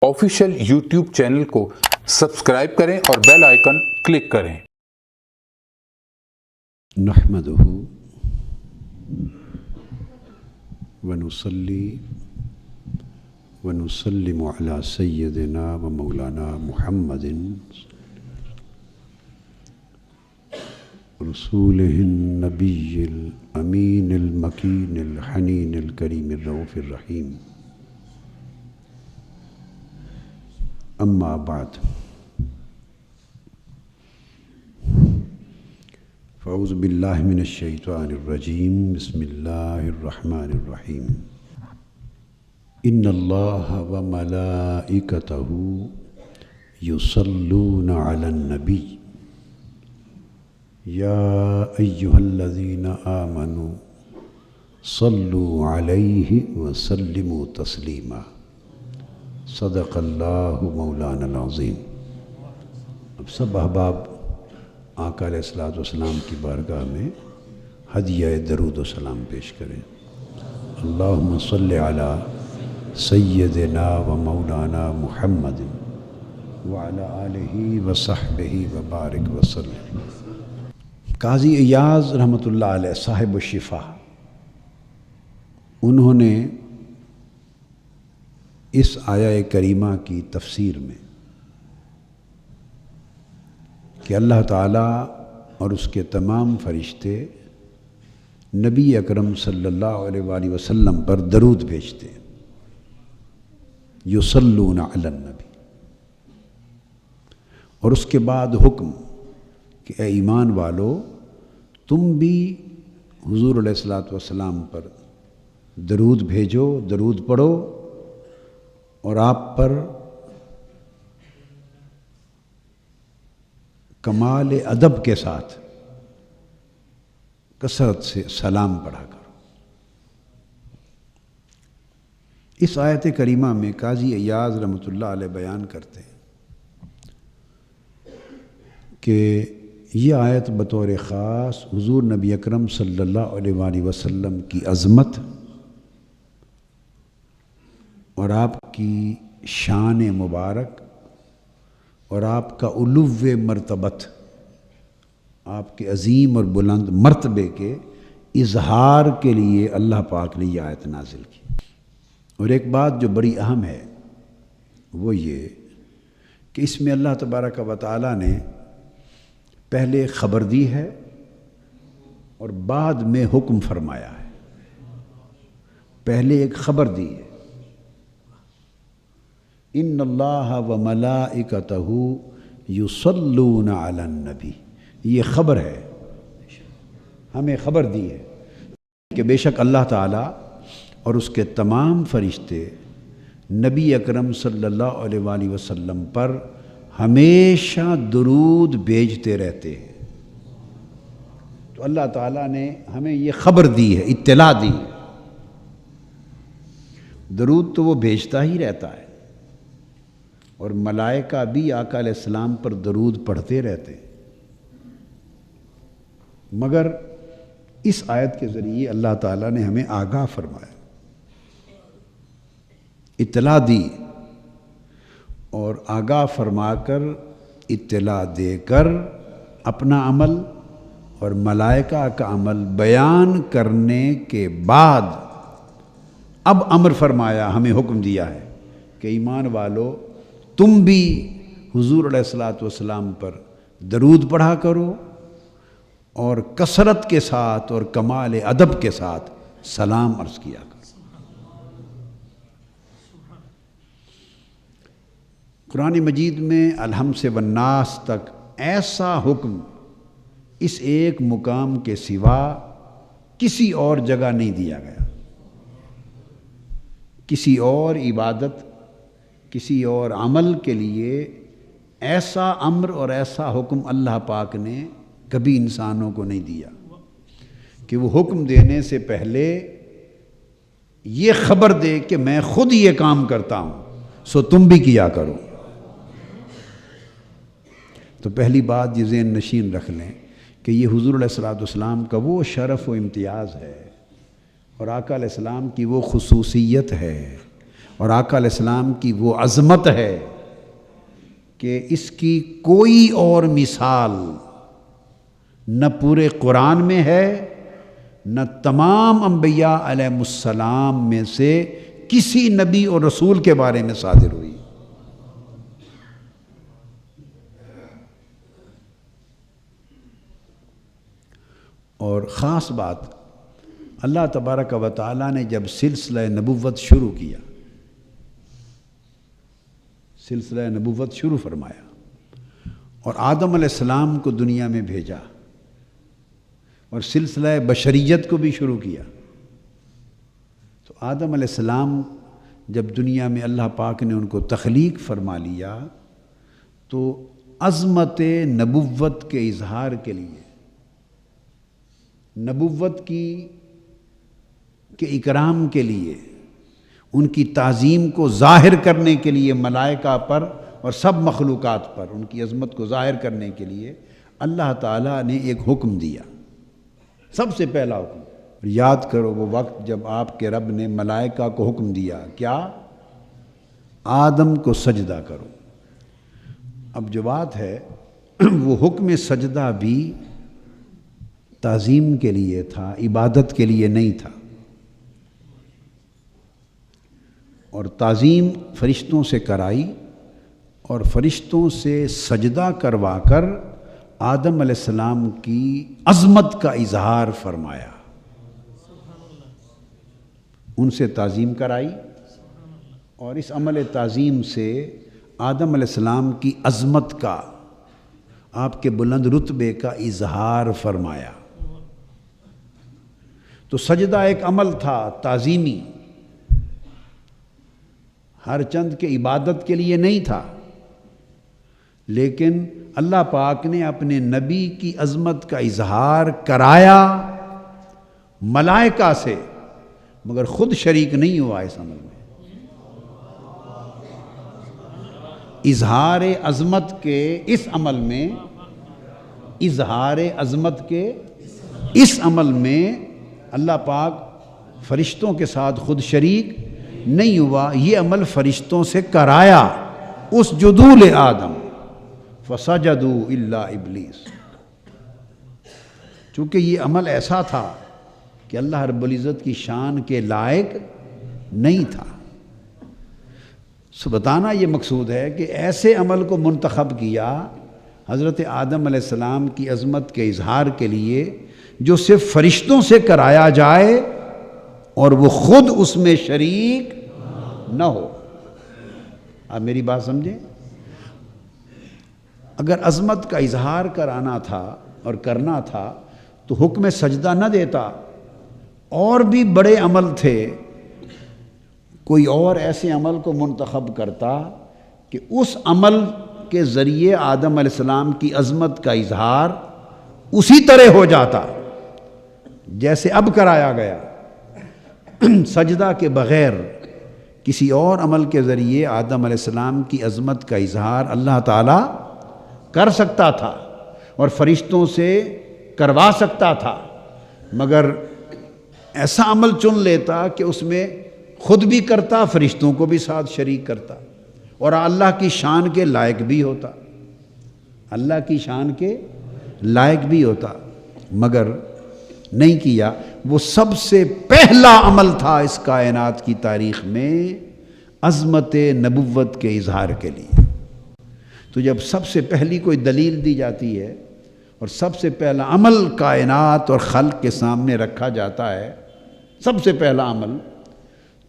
Official YouTube channel کو subscribe کریں اور بیل آئیکن کلک کریں۔ نحمدہ ونصلی ونسلم علی سیدنا و مولانا محمد رسولہ النبی الامین المکین الحنین الکریم الرؤوف الرحیم، اما بعد فاعوذ باللہ من الشیطان الرجیم، بسم اللہ الرحمن الرحیم۔ ان اللہ وملائکتہ یصلون علی النبی یا ایہا الذین آمنوا صلوا علیہ وسلموا تسلیما، صدق اللہ مولانا العظیم۔ اب سب احباب آقا علیہ الصلوۃ والسلام کی بارگاہ میں ہدیہ درود و سلام پیش کریں۔ اللہم صلی علی سیدنا و مولانا محمد وعلی آلہ وصحبہ وبارک وسلم۔ قاضی ایاز رحمۃ اللہ علیہ صاحب الشفا، انہوں نے اس آیہ کریمہ کی تفسیر میں کہ اللہ تعالیٰ اور اس کے تمام فرشتے نبی اکرم صلی اللہ علیہ وآلہ وسلم پر درود بھیجتے ہیں، یصلون علی النبی، اور اس کے بعد حکم کہ اے ایمان والو تم بھی حضور علیہ الصلوۃ والسلام پر درود بھیجو، درود پڑھو، اور آپ پر کمال ادب کے ساتھ کثرت سے سلام پڑھا کرو۔ اس آیت کریمہ میں قاضی ایاز رحمۃ اللہ علیہ بیان کرتے ہیں کہ یہ آیت بطور خاص حضور نبی اکرم صلی اللہ علیہ وآلہ وسلم کی عظمت اور آپ کی شان مبارک اور آپ کا علو مرتبت، آپ کے عظیم اور بلند مرتبے کے اظہار کے لیے اللہ پاک نے یہ آیت نازل کی۔ اور ایک بات جو بڑی اہم ہے وہ یہ کہ اس میں اللہ تبارک و تعالیٰ نے پہلے خبر دی ہے اور بعد میں حکم فرمایا ہے۔ پہلے ایک خبر دی ہے، ان اللہ وملائکتہ یصلون علی النبی، یہ خبر ہے، ہمیں خبر دی ہے کہ بے شک اللہ تعالیٰ اور اس کے تمام فرشتے نبی اکرم صلی اللہ علیہ وآلہ وسلم پر ہمیشہ درود بھیجتے رہتے ہیں۔ تو اللہ تعالیٰ نے ہمیں یہ خبر دی ہے، اطلاع دی ہے۔ درود تو وہ بھیجتا ہی رہتا ہے، اور ملائکہ بھی آقا علیہ السلام پر درود پڑھتے رہتے ہیں، مگر اس آیت کے ذریعے اللہ تعالیٰ نے ہمیں آگاہ فرمایا، اطلاع دی، اور آگاہ فرما کر اطلاع دے کر اپنا عمل اور ملائکہ کا عمل بیان کرنے کے بعد اب امر فرمایا، ہمیں حکم دیا ہے کہ ایمان والو تم بھی حضور علیہ الصلوۃ والسلام پر درود پڑھا کرو اور کثرت کے ساتھ اور کمال ادب کے ساتھ سلام عرض کیا کرو۔ قرآن مجید میں الحم سے والناس تک ایسا حکم اس ایک مقام کے سوا کسی اور جگہ نہیں دیا گیا۔ کسی اور عبادت، کسی اور عمل کے لیے ایسا امر اور ایسا حکم اللہ پاک نے کبھی انسانوں کو نہیں دیا کہ وہ حکم دینے سے پہلے یہ خبر دے کہ میں خود یہ کام کرتا ہوں سو تم بھی کیا کرو۔ تو پہلی بات یہ ذہن نشین رکھ لیں کہ یہ حضور علیہ الصلوۃ والسلام کا وہ شرف و امتیاز ہے اور آقا علیہ السلام کی وہ خصوصیت ہے اور آقا علیہ السلام کی وہ عظمت ہے کہ اس کی کوئی اور مثال نہ پورے قرآن میں ہے، نہ تمام انبیاء علیہ السلام میں سے کسی نبی اور رسول کے بارے میں صادر ہوئی۔ اور خاص بات، اللہ تبارک و تعالیٰ نے جب سلسلہ نبوت شروع کیا، سلسلہ نبوت شروع فرمایا اور آدم علیہ السلام کو دنیا میں بھیجا اور سلسلہ بشریت کو بھی شروع کیا، تو آدم علیہ السلام جب دنیا میں اللہ پاک نے ان کو تخلیق فرما لیا تو عظمت نبوت کے اظہار کے لیے، نبوت کے اکرام کے لیے، ان کی تعظیم کو ظاہر کرنے کے لیے ملائکہ پر اور سب مخلوقات پر ان کی عظمت کو ظاہر کرنے کے لیے اللہ تعالیٰ نے ایک حکم دیا، سب سے پہلا حکم۔ یاد کرو وہ وقت جب آپ کے رب نے ملائکہ کو حکم دیا، کیا؟ آدم کو سجدہ کرو۔ اب جو بات ہے وہ حکم سجدہ بھی تعظیم کے لیے تھا، عبادت کے لیے نہیں تھا، اور تعظیم فرشتوں سے کرائی اور فرشتوں سے سجدہ کروا کر آدم علیہ السلام کی عظمت کا اظہار فرمایا، ان سے تعظیم کرائی اور اس عمل تعظیم سے آدم علیہ السلام کی عظمت کا، آپ کے بلند رتبے کا اظہار فرمایا۔ تو سجدہ ایک عمل تھا تعظیمی، ہر چند کے عبادت کے لیے نہیں تھا، لیکن اللہ پاک نے اپنے نبی کی عظمت کا اظہار کرایا ملائکہ سے، مگر خود شریک نہیں ہوا اس عمل میں۔ اظہار عظمت کے اس عمل میں، اظہار عظمت کے اس عمل میں اللہ پاک فرشتوں کے ساتھ خود شریک نہیں ہوا، یہ عمل فرشتوں سے کرایا۔ اس جدول آدم فسجدوا الا ابلیس، چونکہ یہ عمل ایسا تھا کہ اللہ رب العزت کی شان کے لائق نہیں تھا۔ سو بتانا یہ مقصود ہے کہ ایسے عمل کو منتخب کیا حضرت آدم علیہ السلام کی عظمت کے اظہار کے لیے جو صرف فرشتوں سے کرایا جائے اور وہ خود اس میں شریک نہ ہو۔ آپ میری بات سمجھیں؟ اگر عظمت کا اظہار کرانا تھا اور کرنا تھا تو حکم سجدہ نہ دیتا، اور بھی بڑے عمل تھے، کوئی اور ایسے عمل کو منتخب کرتا کہ اس عمل کے ذریعے آدم علیہ السلام کی عظمت کا اظہار اسی طرح ہو جاتا جیسے اب کرایا گیا۔ سجدہ کے بغیر کسی اور عمل کے ذریعے آدم علیہ السلام کی عظمت کا اظہار اللہ تعالیٰ کر سکتا تھا اور فرشتوں سے کروا سکتا تھا، مگر ایسا عمل چن لیتا کہ اس میں خود بھی کرتا، فرشتوں کو بھی ساتھ شریک کرتا اور اللہ کی شان کے لائق بھی ہوتا، اللہ کی شان کے لائق بھی ہوتا، مگر نہیں کیا۔ وہ سب سے پہلا عمل تھا اس کائنات کی تاریخ میں عظمت نبوت کے اظہار کے لیے۔ تو جب سب سے پہلی کوئی دلیل دی جاتی ہے اور سب سے پہلا عمل کائنات اور خلق کے سامنے رکھا جاتا ہے، سب سے پہلا عمل،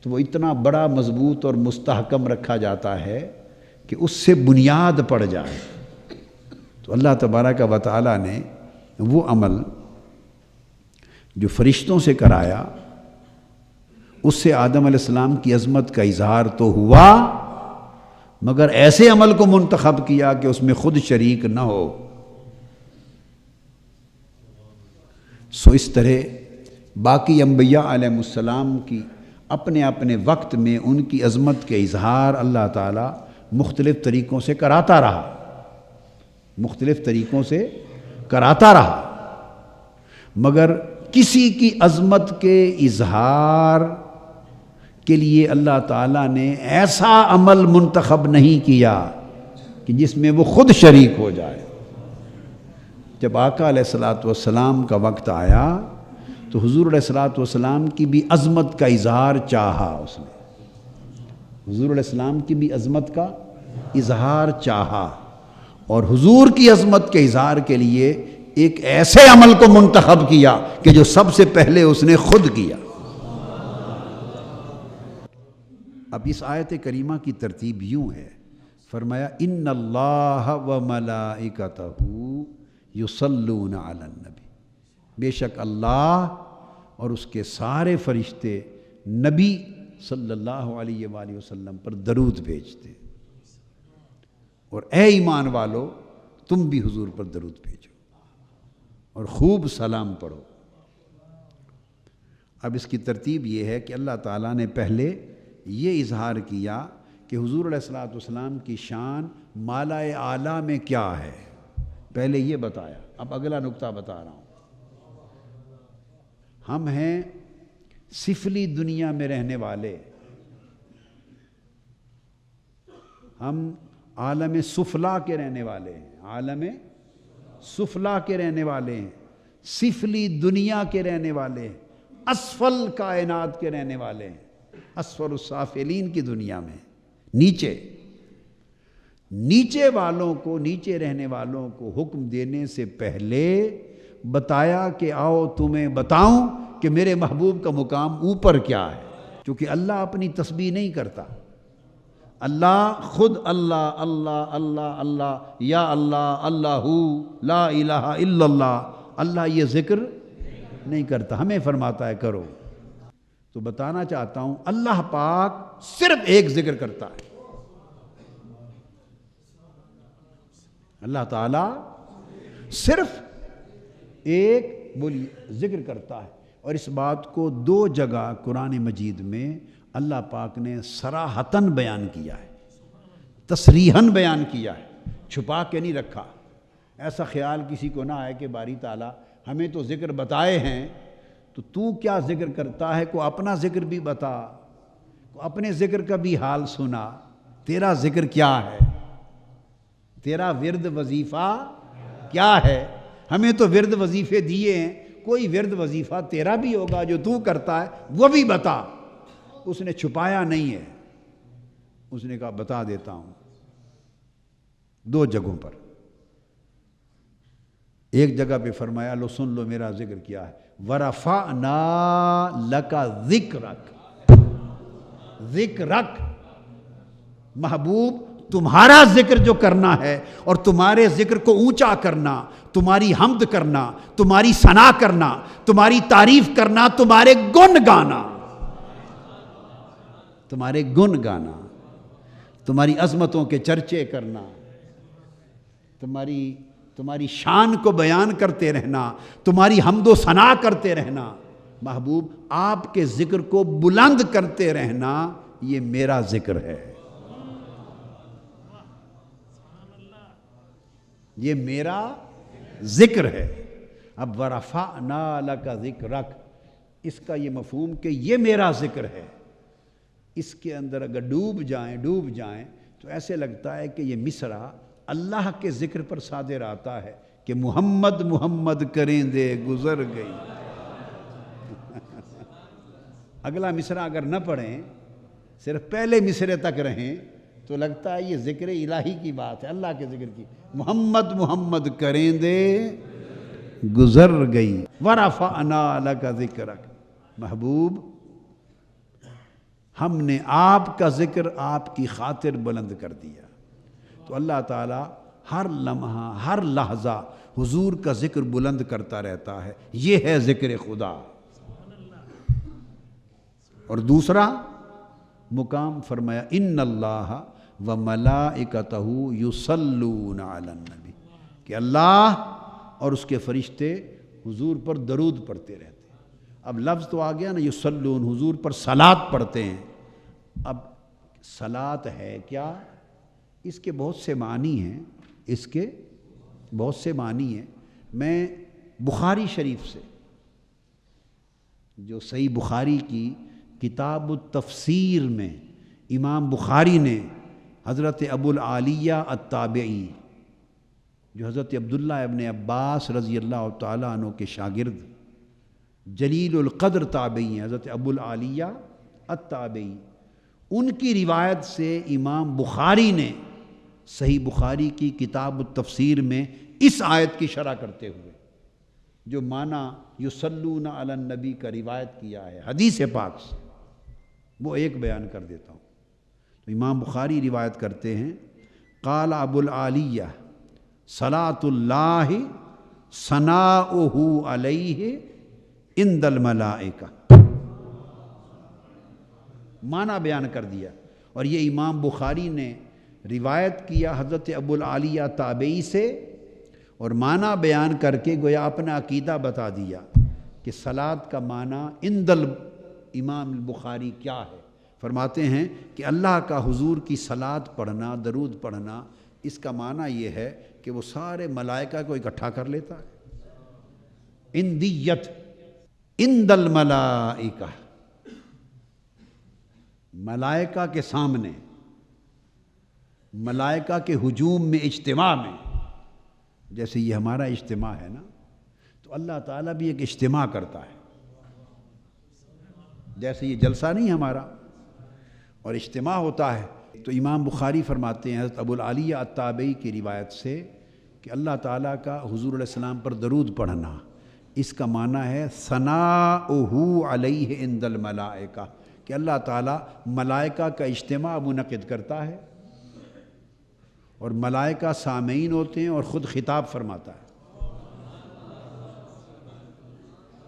تو وہ اتنا بڑا مضبوط اور مستحکم رکھا جاتا ہے کہ اس سے بنیاد پڑ جائے۔ تو اللہ تبارک و تعالیٰ نے وہ عمل جو فرشتوں سے کرایا، اس سے آدم علیہ السلام کی عظمت کا اظہار تو ہوا، مگر ایسے عمل کو منتخب کیا کہ اس میں خود شریک نہ ہو۔ سو اس طرح باقی انبیاء علیہ السلام کی اپنے اپنے وقت میں ان کی عظمت کے اظہار اللہ تعالیٰ مختلف طریقوں سے کراتا رہا، مختلف طریقوں سے کراتا رہا، مگر کسی کی عظمت کے اظہار کے لیے اللہ تعالیٰ نے ایسا عمل منتخب نہیں کیا کہ جس میں وہ خود شریک ہو جائے۔ جب آقا علیہ الصلوۃ والسلام کا وقت آیا تو حضور علیہ الصلوۃ والسلام کی بھی عظمت کا اظہار چاہا، اس نے حضور علیہ السلام کی بھی عظمت کا اظہار چاہا، اور حضور کی عظمت کے اظہار کے لیے ایک ایسے عمل کو منتخب کیا کہ جو سب سے پہلے اس نے خود کیا۔ اب اس آیت کریمہ کی ترتیب یوں ہے، فرمایا ان اللہ و ملائکتہ یصلون علی النبی، بے شک اللہ اور اس کے سارے فرشتے نبی صلی اللہ علیہ وآلہ وسلم پر درود بھیجتے، اور اے ایمان والو تم بھی حضور پر درود بھیجو اور خوب سلام پڑھو۔ اب اس کی ترتیب یہ ہے کہ اللہ تعالیٰ نے پہلے یہ اظہار کیا کہ حضور علیہ الصلوۃ والسلام کی شان مالا اعلیٰ میں کیا ہے، پہلے یہ بتایا۔ اب اگلا نقطہ بتا رہا ہوں، ہم ہیں سفلی دنیا میں رہنے والے، ہم عالم سفلا کے رہنے والے ہیں، عالم سفلا کے رہنے والے ہیں، سفلی دنیا کے رہنے والے ہیں، اسفل کائنات کے رہنے والے ہیں، اسفل السافلین کی دنیا میں، نیچے والوں کو، نیچے رہنے والوں کو حکم دینے سے پہلے بتایا کہ آؤ تمہیں بتاؤں کہ میرے محبوب کا مقام اوپر کیا ہے، کیونکہ اللہ اپنی تسبیح نہیں کرتا، اللہ خود اللہ اللہ اللہ اللہ یا اللہ اللہ لا الہ الا اللہ، اللہ یہ ذکر نہیں کرتا، ہمیں فرماتا ہے کرو۔ تو بتانا چاہتا ہوں اللہ پاک صرف ایک ذکر کرتا ہے، اللہ تعالیٰ صرف ایک ذکر کرتا ہے، اور اس بات کو دو جگہ قرآن مجید میں اللہ پاک نے صراحتاً بیان کیا ہے، تصریحاً بیان کیا ہے، چھپا کے نہیں رکھا۔ ایسا خیال کسی کو نہ آئے کہ باری تعالیٰ ہمیں تو ذکر بتائے ہیں تو کیا ذکر کرتا ہے، کو اپنا ذکر بھی بتا، کو اپنے ذکر کا بھی حال سنا، تیرا ذکر کیا ہے، تیرا ورد وظیفہ کیا ہے، ہمیں تو ورد وظیفے دیے ہیں، کوئی ورد وظیفہ تیرا بھی ہوگا جو تو کرتا ہے وہ بھی بتا۔ اس نے چھپایا نہیں ہے، اس نے کہا بتا دیتا ہوں دو جگہوں پر۔ ایک جگہ پہ فرمایا لو سن لو میرا ذکر کیا ہے، وَرَفَعْنَا لَكَ ذِكْرَكَ، ذکرک، محبوب تمہارا ذکر جو کرنا ہے اور تمہارے ذکر کو اونچا کرنا، تمہاری حمد کرنا، تمہاری ثنا کرنا، تمہاری تعریف کرنا، تمہارے گن گانا، تمہارے گن گانا، تمہاری عظمتوں کے چرچے کرنا، تمہاری شان کو بیان کرتے رہنا، تمہاری حمد و ثنا کرتے رہنا، محبوب آپ کے ذکر کو بلند کرتے رہنا، یہ میرا ذکر ہے، یہ میرا ذکر ہے۔ اب وَرَفَعْنَا لَكَ ذِكْرَكَ، اس کا یہ مفہوم کہ یہ میرا ذکر ہے، اس کے اندر اگر ڈوب جائیں تو ایسے لگتا ہے کہ یہ مصرع اللہ کے ذکر پر صادر آتا ہے کہ محمد محمد کریں دے گزر گئی۔ اگلا مصرع اگر نہ پڑھیں، صرف پہلے مصرے تک رہیں تو لگتا ہے یہ ذکر الہی کی بات ہے، اللہ کے ذکر کی، محمد محمد کریں دے گزر گئی۔ وَرَفَعْنَا لَكَ ذِكْرَكَ، محبوب ہم نے آپ کا ذکر آپ کی خاطر بلند کر دیا۔ تو اللہ تعالیٰ ہر لمحہ ہر لحظہ حضور کا ذکر بلند کرتا رہتا ہے، یہ ہے ذکر خدا۔ اور دوسرا مقام فرمایا ان اللہ وملائکتہ یصلون علی النبی، کہ اللہ اور اس کے فرشتے حضور پر درود پڑھتے رہتے ہیں۔ اب لفظ تو آ گیا نا یصلون، حضور پر صلاۃ پڑھتے ہیں۔ اب صلاۃ ہے کیا؟ اس کے بہت سے معنی ہیں، میں بخاری شریف سے، جو صحیح بخاری کی کتاب التفسیر میں امام بخاری نے حضرت ابو العالیہ التابعی جو حضرت عبداللہ ابن عباس رضی اللہ تعالیٰ عنہ کے شاگرد جلیل القدر تابعی ہیں، حضرت ابو العالیہ التابعی، ان کی روایت سے امام بخاری نے صحیح بخاری کی کتاب التفسیر میں اس آیت کی شرح کرتے ہوئے جو معنی یصلون علی النبی کا روایت کیا ہے حدیث پاک سے، وہ ایک بیان کر دیتا ہوں۔ تو امام بخاری روایت کرتے ہیں قال ابو العالیہ صلاۃ اللہ ثناؤہ علیہ عند الملائکہ، معنی بیان کر دیا۔ اور یہ امام بخاری نے روایت کیا حضرت ابو العالیہ تابعی سے، اور معنی بیان کر کے گویا اپنا عقیدہ بتا دیا کہ صلاۃ کا معنی عند امام البخاری کیا ہے۔ فرماتے ہیں کہ اللہ کا حضور کی صلاۃ پڑھنا، درود پڑھنا، اس کا معنی یہ ہے کہ وہ سارے ملائکہ کو اکٹھا کر لیتا ہے۔ اندیت عند الملائکہ، ملائکہ کے سامنے، ملائکہ کے ہجوم میں، اجتماع میں، جیسے یہ ہمارا اجتماع ہے نا، تو اللہ تعالیٰ بھی ایک اجتماع کرتا ہے، جیسے یہ جلسہ نہیں ہمارا اور اجتماع ہوتا ہے۔ تو امام بخاری فرماتے ہیں حضرت ابو العالیہ التابعی کی روایت سے کہ اللہ تعالیٰ کا حضور علیہ السلام پر درود پڑھنا، اس کا معنی ہے ثناؤہ علیہ عند الملائکہ، کہ اللہ تعالیٰ ملائکہ کا اجتماع منعقد کرتا ہے اور ملائکہ سامعین ہوتے ہیں اور خود خطاب فرماتا ہے۔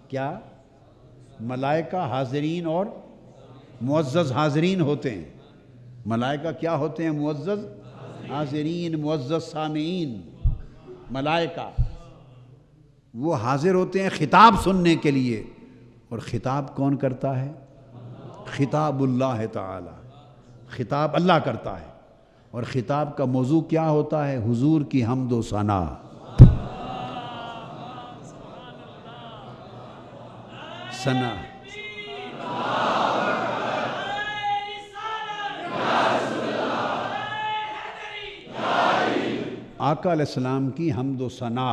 کیا؟ ملائکہ حاضرین اور معزز حاضرین ہوتے ہیں۔ ملائکہ کیا ہوتے ہیں؟ معزز حاضرین، معزز سامعین۔ ملائکہ وہ حاضر ہوتے ہیں خطاب سننے کے لیے، اور خطاب کون کرتا ہے؟ خطاب اللہ تعالی، خطاب اللہ کرتا ہے۔ اور خطاب کا موضوع کیا ہوتا ہے؟ حضور کی حمد و ثنا۔ ثنا آقا علیہ السلام کی حمد و ثنا،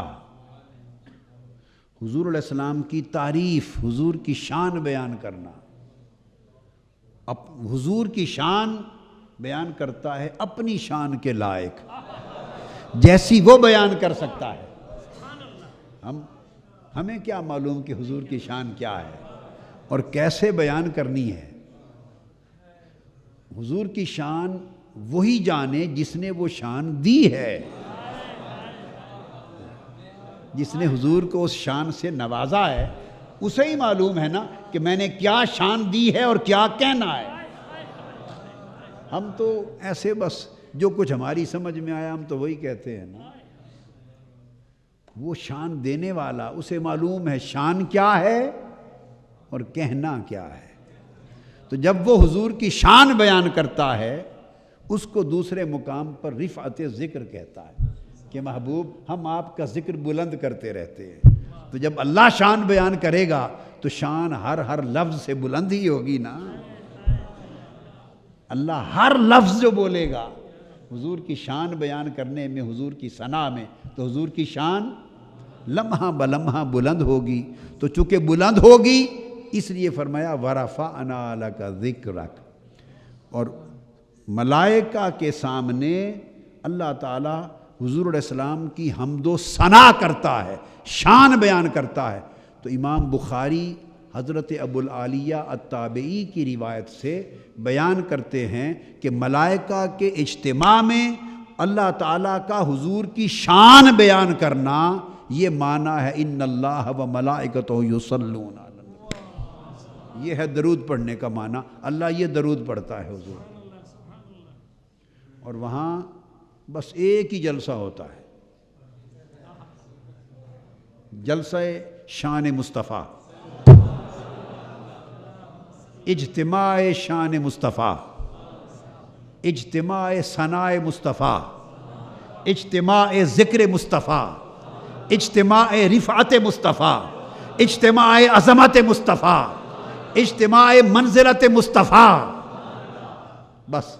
حضور علیہ السلام کی تعریف، حضور کی شان بیان کرنا۔ حضور کی شان بیان کرتا ہے اپنی شان کے لائق، جیسی وہ بیان کر سکتا ہے۔ ہمیں کیا معلوم کہ حضور کی شان کیا ہے اور کیسے بیان کرنی ہے؟ حضور کی شان وہی جانے جس نے وہ شان دی ہے، جس نے حضور کو اس شان سے نوازا ہے، اسے ہی معلوم ہے نا کہ میں نے کیا شان دی ہے اور کیا کہنا ہے۔ ہم تو ایسے بس جو کچھ ہماری سمجھ میں آیا ہم تو وہی کہتے ہیں نا۔ وہ شان دینے والا، اسے معلوم ہے شان کیا ہے اور کہنا کیا ہے۔ تو جب وہ حضور کی شان بیان کرتا ہے، اس کو دوسرے مقام پر رفعت ذکر کہتا ہے کہ محبوب ہم آپ کا ذکر بلند کرتے رہتے ہیں۔ تو جب اللہ شان بیان کرے گا تو شان ہر لفظ سے بلند ہی ہوگی نا۔ اللہ ہر لفظ جو بولے گا حضور کی شان بیان کرنے میں، حضور کی ثنا میں، تو حضور کی شان لمحہ بلمحہ بلند ہوگی۔ تو چونکہ بلند ہوگی اس لیے فرمایا وَرَفَعْنَا لَكَ ذِكْرَكَ، اور ملائکہ کے سامنے اللہ تعالیٰ حضور علیہ السلام کی حمد و ثنا کرتا ہے، شان بیان کرتا ہے۔ تو امام بخاری حضرت ابو العالیہ التابعی کی روایت سے بیان کرتے ہیں کہ ملائکہ کے اجتماع میں اللہ تعالیٰ کا حضور کی شان بیان کرنا، یہ معنی ہے ان اللہ و ملائکتہ یصلون علی النبی۔ یہ ہے درود پڑھنے کا معنی، اللہ یہ درود پڑھتا ہے حضور۔ اور وہاں بس ایک ہی جلسہ ہوتا ہے، جلسہ شان مصطفیٰ، اجتماع شان مصطفیٰ، اجتماع ثناء مصطفیٰ، اجتماع ذکر مصطفیٰ، اجتماع رفعت مصطفیٰ، اجتماع عظمت مصطفیٰ، اجتماع منزلت مصطفیٰ، بس.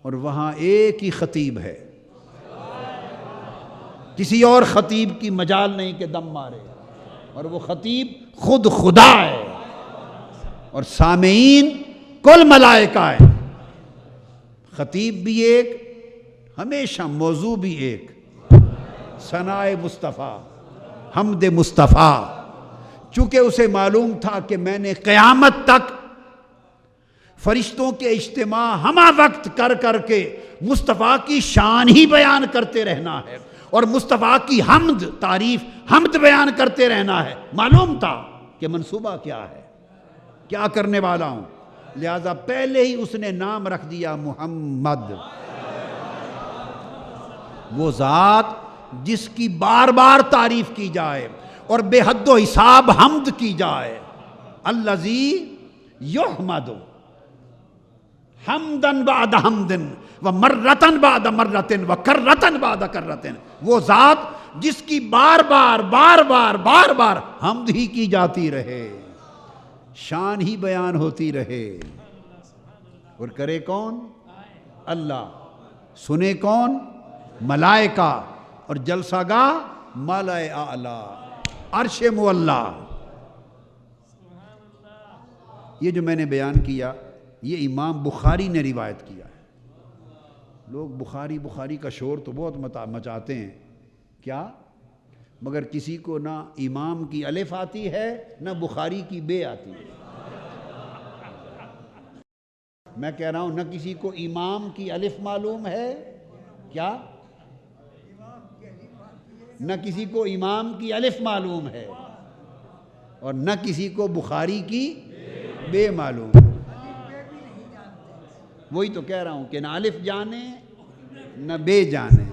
اور وہاں ایک ہی خطیب ہے، کسی اور خطیب کی مجال نہیں کہ دم مارے، اور وہ خطیب خود خدا ہے، اور سامعین کل ملائکہ ہے. خطیب بھی ایک، ہمیشہ موضوع بھی ایک، ثناء مصطفیٰ، حمد مصطفیٰ. چونکہ اسے معلوم تھا کہ میں نے قیامت تک فرشتوں کے اجتماع ہمہ وقت کر کر کے مصطفیٰ کی شان ہی بیان کرتے رہنا ہے، اور مصطفیٰ کی حمد، تعریف، حمد بیان کرتے رہنا ہے. معلوم تھا کہ منصوبہ کیا ہے، کیا کرنے والا ہوں، لہذا پہلے ہی اس نے نام رکھ دیا محمد. وہ ذات جس کی بار بار تعریف کی جائے اور بے حد و حساب حمد کی جائے. الذی یحمد حمدن بعد حمدن و مرتن بعد مرتن و کرتن بعد کرتن. وہ ذات جس کی بار بار بار بار بار بار حمد ہی کی جاتی رہے، شان ہی بیان ہوتی رہے. اور کرے کون؟ اللہ. سنے کون؟ ملائکہ. اور جلسہ گاہ ملائے اعلیٰ، عرش معلیٰ. یہ جو میں نے بیان کیا یہ امام بخاری نے روایت کیا ہے. لوگ بخاری کا شور تو بہت مچاتے ہیں کیا، مگر کسی کو نہ امام کی الف آتی ہے نہ بخاری کی بے آتی ہے. میں کہہ رہا ہوں نہ کسی کو امام کی الف معلوم ہے کیا، نہ کسی کو امام کی الف معلوم ہے، اور نہ کسی کو بخاری کی بے معلوم. وہی تو کہہ رہا ہوں کہ نہ الف جانے نہ بے جانے.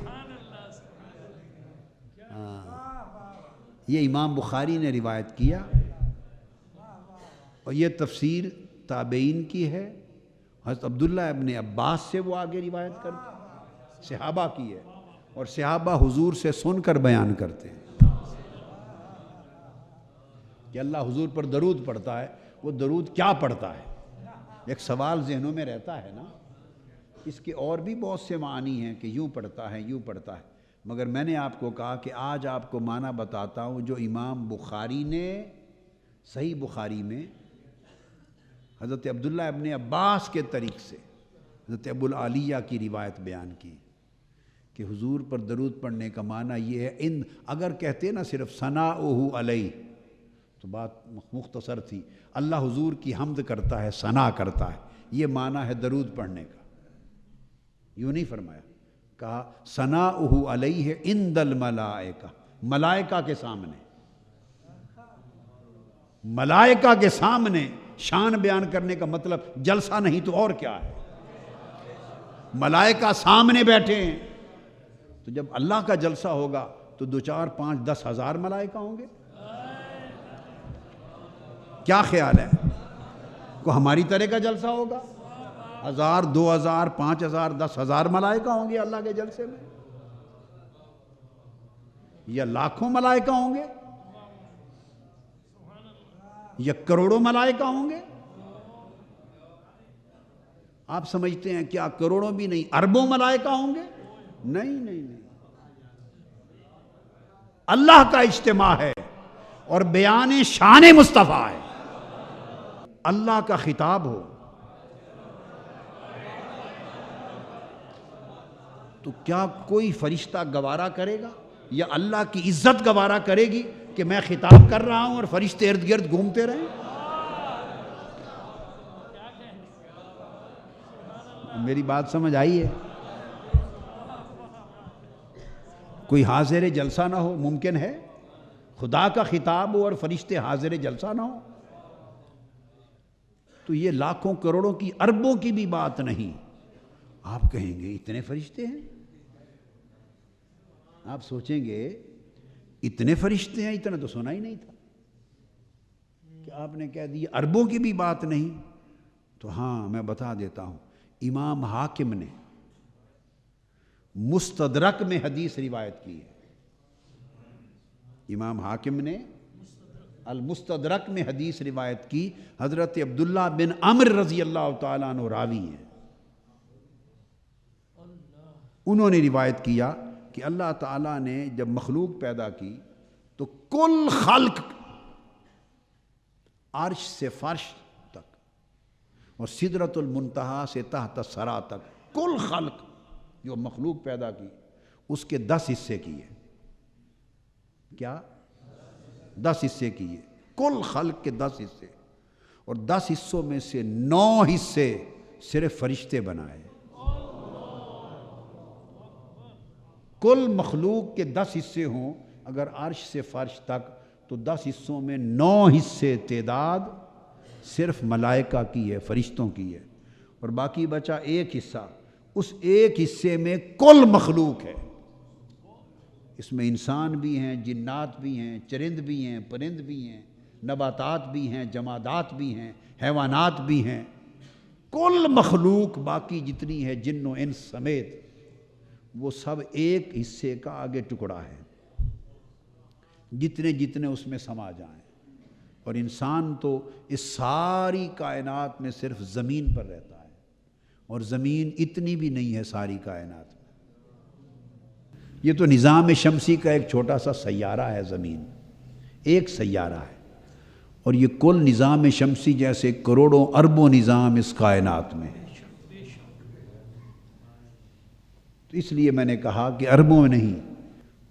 یہ امام بخاری نے روایت کیا، اور یہ تفسیر تابعین کی ہے. حضرت عبداللہ ابن عباس سے وہ آگے روایت کرتے، صحابہ کی ہے، اور صحابہ حضور سے سن کر بیان کرتے ہیں کہ اللہ حضور پر درود پڑھتا ہے. وہ درود کیا پڑھتا ہے؟ ایک سوال ذہنوں میں رہتا ہے نا. اس کے اور بھی بہت سے معنی ہیں کہ یوں پڑھتا ہے یوں پڑھتا ہے، مگر میں نے آپ کو کہا کہ آج آپ کو معنی بتاتا ہوں جو امام بخاری نے صحیح بخاری میں حضرت عبداللہ ابن عباس کے طریق سے حضرت ابو العالیہ کی روایت بیان کی کہ حضور پر درود پڑھنے کا معنی یہ ہے. اگر کہتے نا صرف ثناؤہ علیہ تو بات مختصر تھی. اللہ حضور کی حمد کرتا ہے، ثنا کرتا ہے، یہ معنی ہے درود پڑھنے کا. یوں نہیں فرمایا، کہا ثناؤہ علیہ عند الملائکہ، ملائکہ کے سامنے. ملائکہ کے سامنے شان بیان کرنے کا مطلب جلسہ نہیں تو اور کیا ہے. ملائکہ سامنے بیٹھے ہیں، تو جب اللہ کا جلسہ ہوگا تو 2 4 5 10 ہزار ملائکہ ہوں گے. کیا خیال ہے؟ کو ہماری طرح کا جلسہ ہوگا؟ 1000 2000 5000 10,000 ملائکہ ہوں گے اللہ کے جلسے میں، یا لاکھوں ملائکہ ہوں گے، یا کروڑوں ملائکہ ہوں گے. آپ سمجھتے ہیں کیا کروڑوں بھی نہیں اربوں ملائکہ ہوں گے؟ نہیں. اللہ کا اجتماع ہے اور بیان شان مصطفیٰ ہے. اللہ کا خطاب ہو تو کیا کوئی فرشتہ گوارا کرے گا، یا اللہ کی عزت گوارا کرے گی کہ میں خطاب کر رہا ہوں اور فرشتے ارد گرد گھومتے رہیں؟ میری بات سمجھ آئی ہے؟ کوئی حاضر جلسہ نہ ہو ممکن ہے؟ خدا کا خطاب ہو اور فرشتے حاضر جلسہ نہ ہو؟ تو یہ لاکھوں کروڑوں کی اربوں کی بھی بات نہیں. آپ کہیں گے اتنے فرشتے ہیں، آپ سوچیں گے اتنے فرشتے ہیں، اتنا تو سنا ہی نہیں تھا کہ آپ نے کہہ دیا اربوں کی بھی بات نہیں. تو ہاں میں بتا دیتا ہوں، امام حاکم نے مستدرک میں حدیث روایت کی ہے. امام حاکم نے المستدرک میں حدیث روایت کی، حضرت عبداللہ بن عمر رضی اللہ تعالیٰ عنہ راوی ہیں، انہوں نے روایت کیا کہ اللہ تعالیٰ نے جب مخلوق پیدا کی تو کل خلق عرش سے فرش تک اور سدرۃ المنتہا سے تحت الثری تک کل خلق جو مخلوق پیدا کی اس کے 10 حصے کیے۔ کیا؟ 10 حصے کیے، کل خلق کے 10 حصے، اور 10 حصوں میں سے 9 حصے صرف فرشتے بنائے۔ کل مخلوق کے 10 حصے ہوں اگر عرش سے فرش تک، تو 10 حصوں میں 9 حصے تعداد صرف ملائکہ کی ہے، فرشتوں کی ہے، اور باقی بچا ایک حصہ، اس ایک حصے میں کل مخلوق ہے۔ اس میں انسان بھی ہیں، جنات بھی ہیں، چرند بھی ہیں، پرند بھی ہیں، نباتات بھی ہیں، جمادات بھی ہیں، حیوانات بھی ہیں، کل مخلوق باقی جتنی ہے جن و انس سمیت وہ سب ایک حصے کا آگے ٹکڑا ہے، جتنے جتنے اس میں سما جائیں۔ اور انسان تو اس ساری کائنات میں صرف زمین پر رہتا ہے، اور زمین اتنی بھی نہیں ہے ساری کائنات میں۔ یہ تو نظام شمسی کا ایک چھوٹا سا سیارہ ہے، زمین ایک سیارہ ہے، اور یہ کل نظام شمسی جیسے کروڑوں اربوں نظام اس کائنات میں ہے۔ تو اس لیے میں نے کہا کہ اربوں میں نہیں،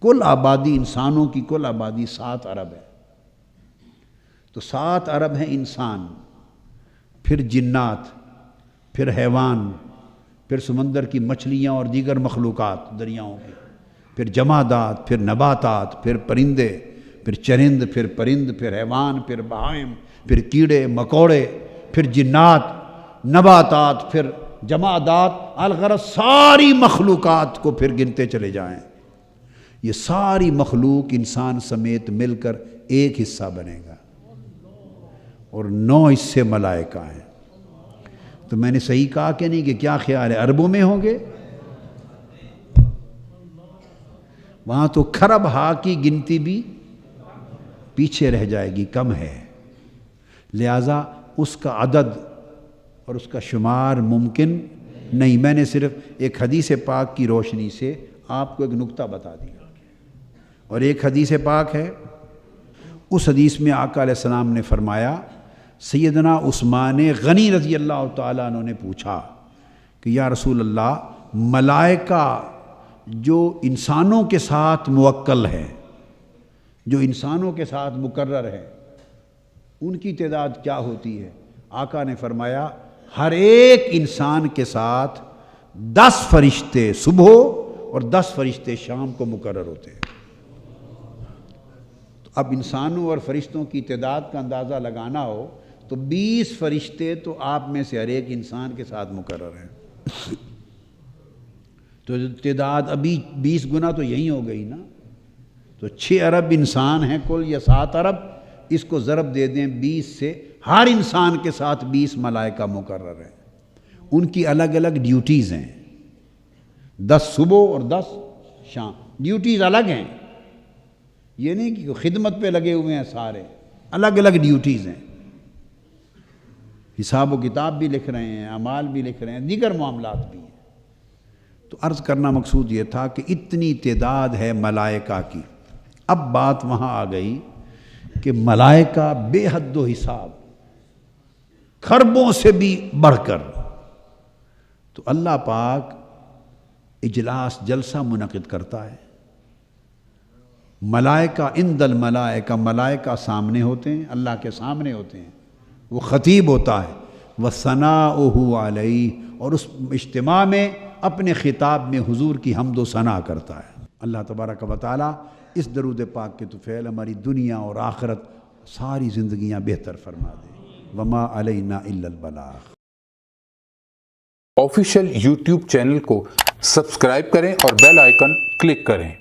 کل آبادی، انسانوں کی کل آبادی 7 ارب ہے۔ تو 7 ارب ہیں انسان، پھر جنات، پھر حیوان، پھر سمندر کی مچھلیاں اور دیگر مخلوقات دریاؤں کی، پھر جمادات، پھر نباتات، پھر پرندے، پھر چرند، پھر پرند، پھر حیوان، پھر بہائم، پھر کیڑے مکوڑے، پھر جنات، نباتات، پھر جمادات، الغرض ساری مخلوقات کو پھر گنتے چلے جائیں، یہ ساری مخلوق انسان سمیت مل کر ایک حصہ بنے گا، اور 9 حصے ملائکہ ہیں۔ تو میں نے صحیح کہا کہ نہیں؟ کہ کیا خیال ہے، اربوں میں ہوں گے؟ وہاں تو کھرب ہا کی گنتی بھی پیچھے رہ جائے گی، کم ہے، لہذا اس کا عدد اور اس کا شمار ممکن نہیں۔ میں نے صرف ایک حدیث پاک کی روشنی سے آپ کو ایک نکتہ بتا دیا، اور ایک حدیث پاک ہے، اس حدیث میں آقا علیہ السلام نے فرمایا، سیدنا عثمان غنی رضی اللہ تعالیٰ عنہ نے پوچھا کہ یا رسول اللہ، ملائکہ جو انسانوں کے ساتھ موکل ہے، جو انسانوں کے ساتھ مقرر ہے، ان کی تعداد کیا ہوتی ہے؟ آقا نے فرمایا، ہر ایک انسان کے ساتھ 10 فرشتے صبح اور 10 فرشتے شام کو مقرر ہوتے ہیں۔ تو اب انسانوں اور فرشتوں کی تعداد کا اندازہ لگانا ہو تو 20 فرشتے تو آپ میں سے ہر ایک انسان کے ساتھ مقرر ہیں، تو تعداد ابھی 20 گنا تو یہی ہو گئی نا۔ تو 6 ارب انسان ہیں کل، یا 7 ارب، اس کو ضرب دے دیں 20 سے، ہر انسان کے ساتھ 20 ملائکہ مقرر ہیں، ان کی الگ الگ ڈیوٹیز ہیں، 10 صبح اور 10 شام، ڈیوٹیز الگ ہیں، یہ نہیں کہ خدمت پہ لگے ہوئے ہیں، سارے الگ الگ ڈیوٹیز ہیں، حساب و کتاب بھی لکھ رہے ہیں، اعمال بھی لکھ رہے ہیں، دیگر معاملات بھی ہیں۔ تو عرض کرنا مقصود یہ تھا کہ اتنی تعداد ہے ملائکہ کی۔ اب بات وہاں آ گئی کہ ملائکہ بے حد و حساب، خربوں سے بھی بڑھ کر، تو اللہ پاک اجلاس جلسہ منعقد کرتا ہے، ملائکہ عند الملائکہ، ملائکہ سامنے ہوتے ہیں، اللہ کے سامنے ہوتے ہیں، وہ خطیب ہوتا ہے، وَثَنَاؤُهُ عَلَيْهِ، اور اس اجتماع میں اپنے خطاب میں حضور کی حمد و ثنا کرتا ہے۔ اللہ تبارک و تعالیٰ اس درود پاک کے طفیل ہماری دنیا اور آخرت ساری زندگیاں بہتر فرما دے۔ وما علینا الا البلاغ۔ آفیشیل یوٹیوب چینل کو سبسکرائب کریں اور بیل آئیکن کلک کریں۔